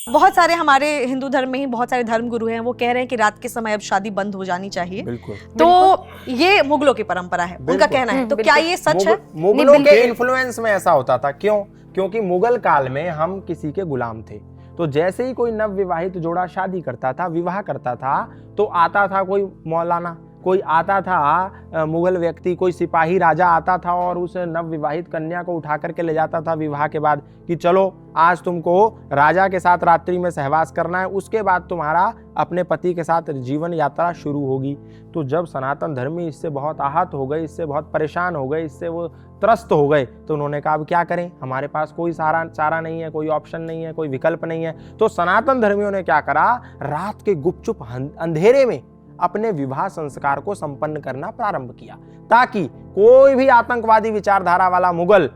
बहुत सारे हमारे हिंदू धर्म में ही बहुत सारे धर्म गुरु हैं, वो कह रहे हैं कि रात के समय अब शादी बंद हो जानी चाहिए। बिल्कुल। तो ये मुगलों की परंपरा है, उनका कहना है, तो क्या ये सच है? मुगलों के इन्फ्लुएंस में ऐसा होता था। क्यों? क्योंकि मुगल काल में हम किसी के गुलाम थे। तो जैसे ही कोई नवविवाहित जोड़ा शादी करता था, विवाह करता था, तो आता था कोई मौलाना, कोई आता था मुगल व्यक्ति, कोई सिपाही राजा आता था और उस नवविवाहित कन्या को उठा करके ले जाता था विवाह के बाद कि चलो आज तुमको राजा के साथ रात्रि में सहवास करना है, उसके बाद तुम्हारा अपने पति के साथ जीवन यात्रा शुरू होगी। तो जब सनातन धर्मी इससे बहुत आहत हो गए, इससे बहुत परेशान हो गए, इससे वो त्रस्त हो गए, तो उन्होंने कहा अब क्या करें, हमारे पास कोई चारा नहीं है, कोई ऑप्शन नहीं है, कोई विकल्प नहीं है। तो सनातन धर्मियों ने क्या करा, रात के गुपचुप अंधेरे में अपने विवाह संस्कार को संपन्न करना प्रारंभ किया, ताकि कोई भी आतंकवादी विचारधारा वाला मुगल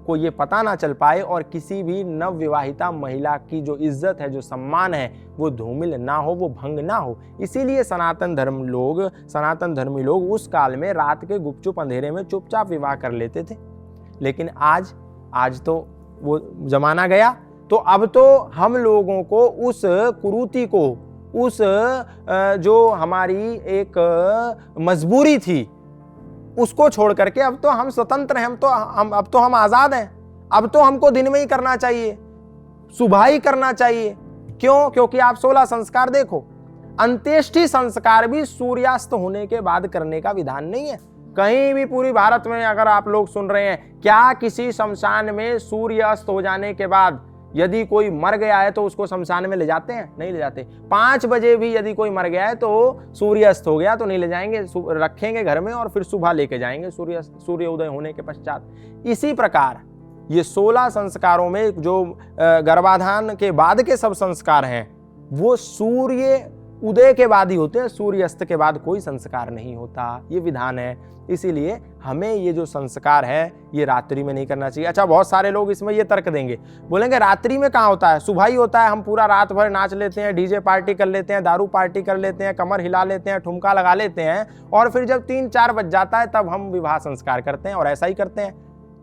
को ये पता ना चल पाए और किसी भी नवविवाहिता महिला की जो इज्जत है, जो सम्मान है, वो धूमिल ना हो, वो भंग ना हो। इसीलिए सनातन धर्मी लोग उस काल में रात के गुपचुप अंधेरे में चुपचाप विवाह कर लेते थे। लेकिन आज तो वो जमाना गया, तो अब तो हम लोगों को उस कुरीति को, उस जो हमारी एक मजबूरी थी, उसको छोड़ करके अब तो हम स्वतंत्र हैं, अब तो हम आजाद हैं। अब तो हमको दिन में ही करना चाहिए, सुबह ही करना चाहिए। क्यों? क्योंकि आप 16 संस्कार देखो, अंत्येष्टि संस्कार भी सूर्यास्त होने के बाद करने का विधान नहीं है। कहीं भी पूरी भारत में अगर आप लोग सुन रहे हैं, क्या किसी शमशान में सूर्य अस्त हो जाने के बाद यदि कोई मर गया है तो उसको शमशान में ले जाते हैं? नहीं ले जाते। 5 बजे भी यदि कोई मर गया है तो सूर्य अस्त हो गया तो नहीं ले जाएंगे, रखेंगे घर में और फिर सुबह लेके जाएंगे सूर्य उदय होने के पश्चात। इसी प्रकार ये 16 संस्कारों में जो गर्भाधान के बाद के सब संस्कार हैं, वो सूर्य उदय के बाद ही होते हैं, सूर्य अस्त के बाद कोई संस्कार नहीं होता, ये विधान है। इसीलिए हमें ये जो संस्कार है ये रात्रि में नहीं करना चाहिए। अच्छा, बहुत सारे लोग इसमें ये तर्क देंगे, बोलेंगे रात्रि में कहाँ होता है, सुबह ही होता है, हम पूरा रात भर नाच लेते हैं, डीजे पार्टी कर लेते हैं, दारू पार्टी कर लेते हैं, कमर हिला लेते हैं, ठुमका लगा लेते हैं, और फिर जब 3-4 बज जाता है तब हम विवाह संस्कार करते हैं, और ऐसा ही करते हैं।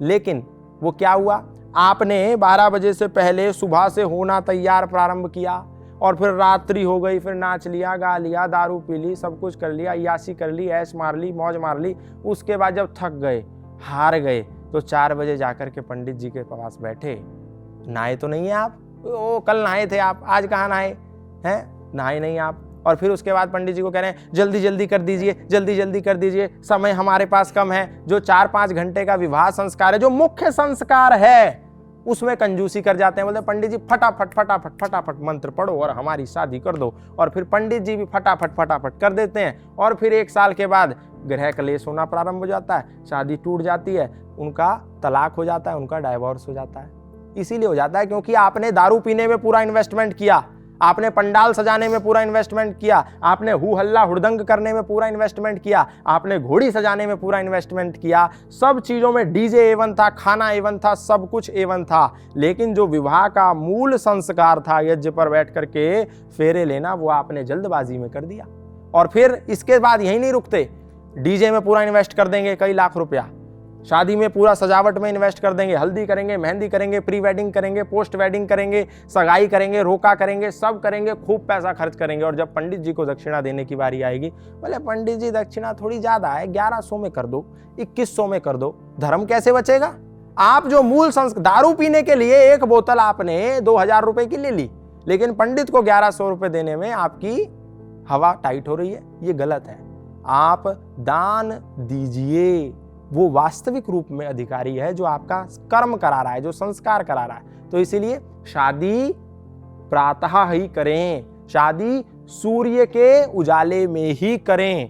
लेकिन वो क्या हुआ, आपने 12 बजे से पहले सुबह से होना तैयार प्रारंभ किया, और फिर रात्रि हो गई, फिर नाच लिया, गा लिया, दारू पी ली, सब कुछ कर लिया, यासी कर ली, ऐश मार ली, मौज मार ली। उसके बाद जब थक गए, हार गए, तो 4 बजे जाकर के पंडित जी के पास बैठे। नहाए तो नहीं है आप? ओ कल नहाए थे आप, आज कहाँ नहाए हैं? नहाए नहीं आप। और फिर उसके बाद पंडित जी को कह रहे हैं जल्दी जल्दी कर दीजिए, जल्दी जल्दी कर दीजिए, समय हमारे पास कम है। जो 4-5 घंटे का विवाह संस्कार है, जो मुख्य संस्कार है, उसमें कंजूसी कर जाते हैं। बोलते पंडित जी फटाफट मंत्र पढ़ो और हमारी शादी कर दो। और फिर पंडित जी भी फटाफट कर देते हैं, और फिर 1 साल के बाद गृह कलेश होना प्रारंभ हो जाता है, शादी टूट जाती है, उनका तलाक हो जाता है, उनका डाइवोर्स हो जाता है। इसीलिए हो जाता है क्योंकि आपने दारू पीने में पूरा इन्वेस्टमेंट किया, आपने पंडाल सजाने में पूरा इन्वेस्टमेंट किया, आपने हु हल्ला हुड़दंग करने में पूरा इन्वेस्टमेंट किया, आपने घोड़ी सजाने में पूरा इन्वेस्टमेंट किया, सब चीजों में डीजे एवन था, खाना एवन था, सब कुछ एवन था। लेकिन जो विवाह का मूल संस्कार था, यज्ञ पर बैठ करके फेरे लेना, वो आपने जल्दबाजी में कर दिया। और फिर इसके बाद यही नहीं रुकते, डीजे में पूरा इन्वेस्ट कर देंगे कई लाख रुपया, शादी में पूरा सजावट में इन्वेस्ट कर देंगे, हल्दी करेंगे, मेहंदी करेंगे, प्री वेडिंग करेंगे, पोस्ट वेडिंग करेंगे, सगाई करेंगे, रोका करेंगे, सब करेंगे, खूब पैसा खर्च करेंगे। और जब पंडित जी को दक्षिणा देने की बारी आएगी, बोले पंडित जी दक्षिणा थोड़ी ज्यादा है, 1100 में कर दो, 2100 में कर दो। धर्म कैसे बचेगा? आप जो मूल संस्कार, दारू पीने के लिए 1 बोतल आपने 2000 रुपए की ले ली, लेकिन पंडित को 1100 रुपए देने में आपकी हवा टाइट हो रही है, ये गलत है। आप दान दीजिए, वो वास्तविक रूप में अधिकारी है जो आपका कर्म करा रहा है, जो संस्कार करा रहा है। तो इसीलिए शादी प्रातः ही करें, शादी सूर्य के उजाले में ही करें।